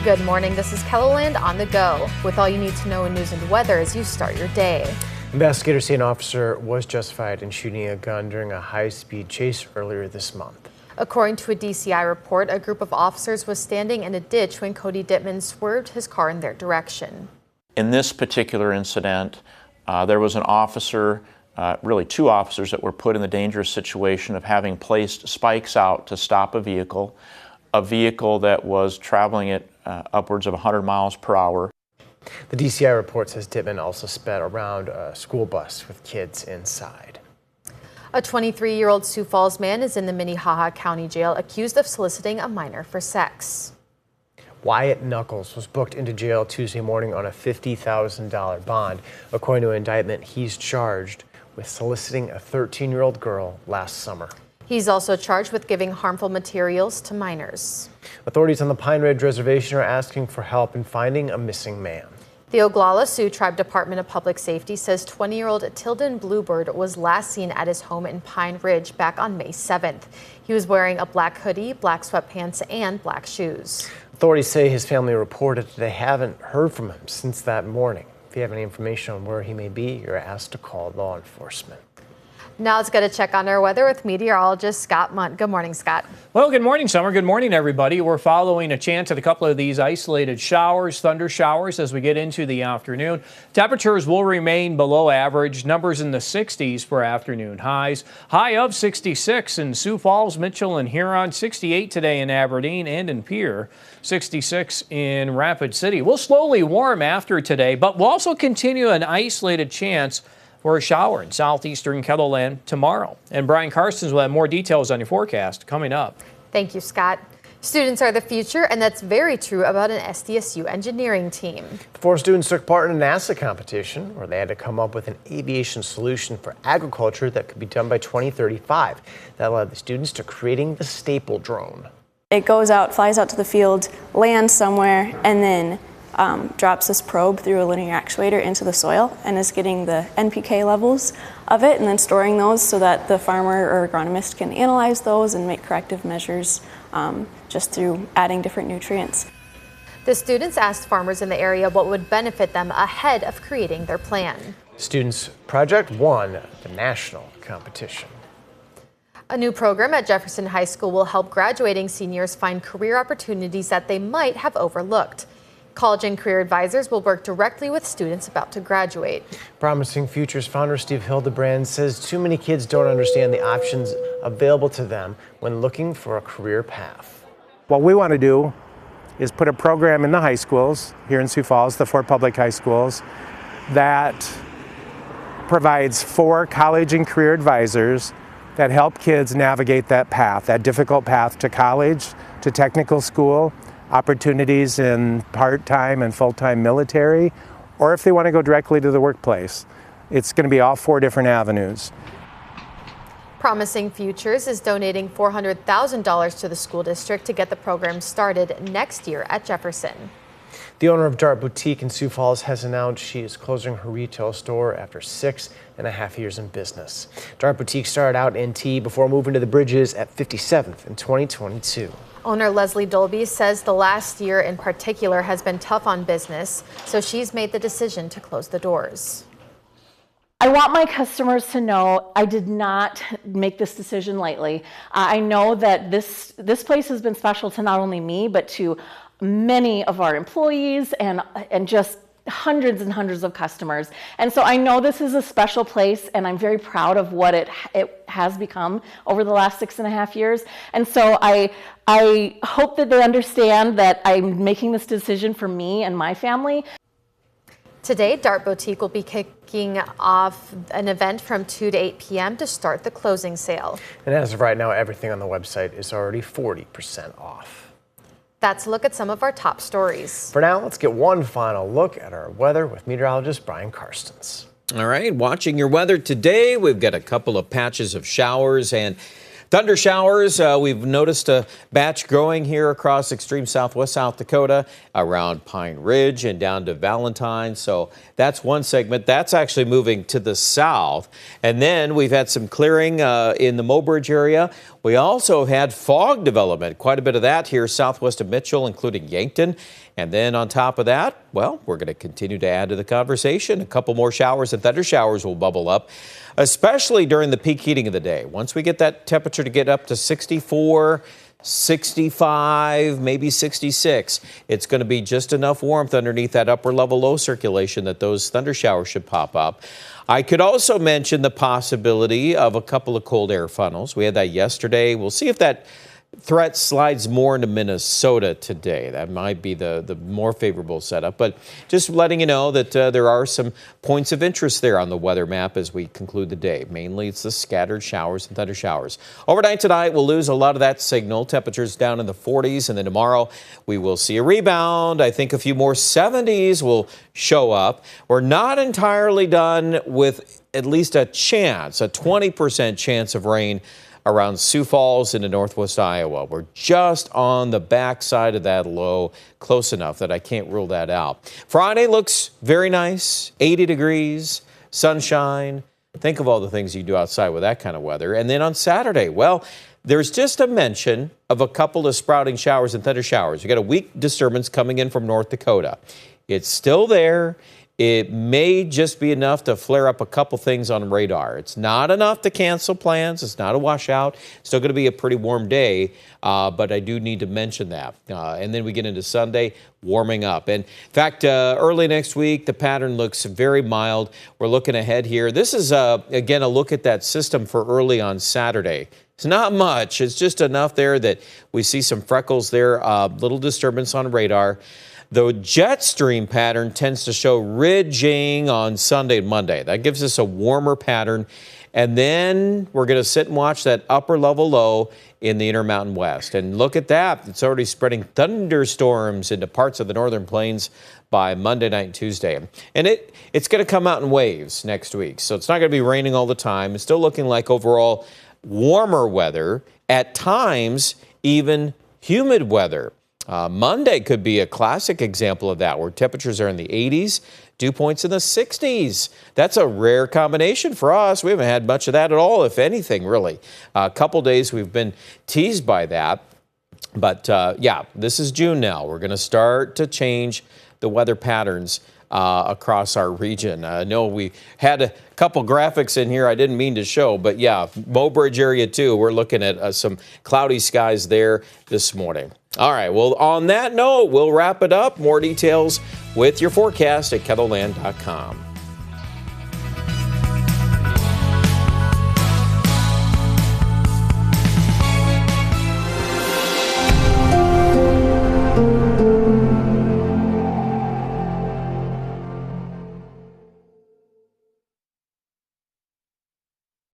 Good morning, this is KELOLAND on the go with all you need to know in news and weather as you start your day. Investigators say an officer was justified in shooting a gun during a high-speed chase earlier this month. According to a DCI report, a group of officers was standing in a ditch when Cody Dittman swerved his car in their direction. In this particular incident, there was an officer, really two officers, that were put in the dangerous situation of having placed spikes out to stop a vehicle that was traveling at upwards of 100 miles per hour. The DCI report says Dittman also sped around a school bus with kids inside. A 23-year-old Sioux Falls man is in the Minnehaha County Jail accused of soliciting a minor for sex. Wyatt Knuckles was booked into jail Tuesday morning on a $50,000 bond. According to an indictment, he's charged with soliciting a 13-year-old girl last summer. He's also charged with giving harmful materials to minors. Authorities on the Pine Ridge Reservation are asking for help in finding a missing man. The Oglala Sioux Tribe Department of Public Safety says 20-year-old Tilden Bluebird was last seen at his home in Pine Ridge back on May 7th. He was wearing a black hoodie, black sweatpants, and black shoes. Authorities say his family reported that they haven't heard from him since that morning. If you have any information on where he may be, you're asked to call law enforcement. Now let's get a check on our weather with meteorologist Scott Munt. Good morning, Scott. Well, good morning, Summer. Good morning, everybody. We're following a chance at a couple of these isolated showers, thunder showers, as we get into the afternoon. Temperatures will remain below average, numbers in the 60s for afternoon highs. High of 66 in Sioux Falls, Mitchell, and Huron, 68 today in Aberdeen and in Pierre, 66 in Rapid City. We'll slowly warm after today, but we'll also continue an isolated chance for a shower in southeastern KELOLAND tomorrow. And Brian Karstens will have more details on your forecast coming up. Thank you, Scott. Students are the future, and that's very true about an SDSU engineering team. 4 students took part in a NASA competition where they had to come up with an aviation solution for agriculture that could be done by 2035. That led the students to creating the staple drone. It goes out, flies out to the field, lands somewhere, and then drops this probe through a linear actuator into the soil and is getting the NPK levels of it and then storing those so that the farmer or agronomist can analyze those and make corrective measures just through adding different nutrients. The students asked farmers in the area what would benefit them ahead of creating their plan. Students' project won the national competition. A new program at Jefferson High School will help graduating seniors find career opportunities that they might have overlooked. College and career advisors will work directly with students about to graduate. Promising Futures founder Steve Hildebrand says too many kids don't understand the options available to them when looking for a career path. What we want to do is put a program in the high schools here in Sioux Falls, the 4 public high schools, that provides 4 college and career advisors that help kids navigate that path, that difficult path to college, to technical school, opportunities in part-time and full-time military, or if they want to go directly to the workplace. It's going to be all 4 different avenues. Promising Futures is donating $400,000 to the school district to get the program started next year at Jefferson. The owner of Dart Boutique in Sioux Falls has announced she is closing her retail store after 6.5 years in business. Dart Boutique started out in T before moving to the Bridges at 57th in 2022. Owner Leslie Dolby says the last year in particular has been tough on business, so she's made the decision to close the doors. I want my customers to know I did not make this decision lightly. I know that this place has been special to not only me, but to many of our employees and just hundreds and hundreds of customers. And so I know this is a special place, and I'm very proud of what it has become over the last 6.5 years. And so I hope that they understand that I'm making this decision for me and my family. Today, Dart Boutique will be kicking off an event from 2 to 8 p.m. to start the closing sale. And as of right now, everything on the website is already 40% off. That's a look at some of our top stories. For now, let's get one final look at our weather with meteorologist Brian Karstens. All right, watching your weather today, we've got a couple of patches of showers and thunder showers. We've noticed a batch growing here across extreme southwest South Dakota around Pine Ridge and down to Valentine. So that's one segment. That's actually moving to the south. And then we've had some clearing in the Mobridge area. We also had fog development, quite a bit of that here southwest of Mitchell, including Yankton. And then on top of that, well, we're going to continue to add to the conversation. A couple more showers and thunder showers will bubble up, especially during the peak heating of the day. Once we get that temperature to get up to 64, 65, maybe 66, it's going to be just enough warmth underneath that upper level low circulation that those thunder showers should pop up. I could also mention the possibility of a couple of cold air funnels. We had that yesterday. We'll see if that threat slides more into Minnesota today. That might be the more favorable setup. But just letting you know that there are some points of interest there on the weather map as we conclude the day. Mainly it's the scattered showers and thunder showers. Overnight tonight, we'll lose a lot of that signal. Temperatures down in the 40s. And then tomorrow, we will see a rebound. I think a few more 70s will show up. We're not entirely done with at least a chance, a 20% chance of rain around Sioux Falls into northwest Iowa. We're just on the backside of that low, close enough that I can't rule that out. Friday looks very nice, 80 degrees, sunshine. Think of all the things you do outside with that kind of weather. And then on Saturday, well, there's just a mention of a couple of sprouting showers and thunder showers. You got a weak disturbance coming in from North Dakota. It's still there. It may just be enough to flare up a couple things on radar. It's not enough to cancel plans. It's not a washout. Still going to be a pretty warm day, but I do need to mention that. And then we get into Sunday, warming up. And in fact, early next week, the pattern looks very mild. We're looking ahead here. This is, again, a look at that system for early on Saturday. It's not much. It's just enough there that we see some freckles there, little disturbance on radar. The jet stream pattern tends to show ridging on Sunday and Monday. That gives us a warmer pattern. And then we're going to sit and watch that upper level low in the Intermountain West. And look at that. It's already spreading thunderstorms into parts of the northern plains by Monday night and Tuesday. And it's going to come out in waves next week. So it's not going to be raining all the time. It's still looking like overall warmer weather, at times even humid weather. Monday could be a classic example of that, where temperatures are in the 80s, dew points in the 60s. That's a rare combination for us. We haven't had much of that at all, if anything, really. A couple days we've been teased by that. But yeah, this is June now. We're going to start to change the weather patterns across our region. I know we had a couple graphics in here I didn't mean to show, but yeah, Mobridge area too. We're looking at some cloudy skies there this morning. All right, well, on that note, we'll wrap it up. More details with your forecast at KELOLAND.com.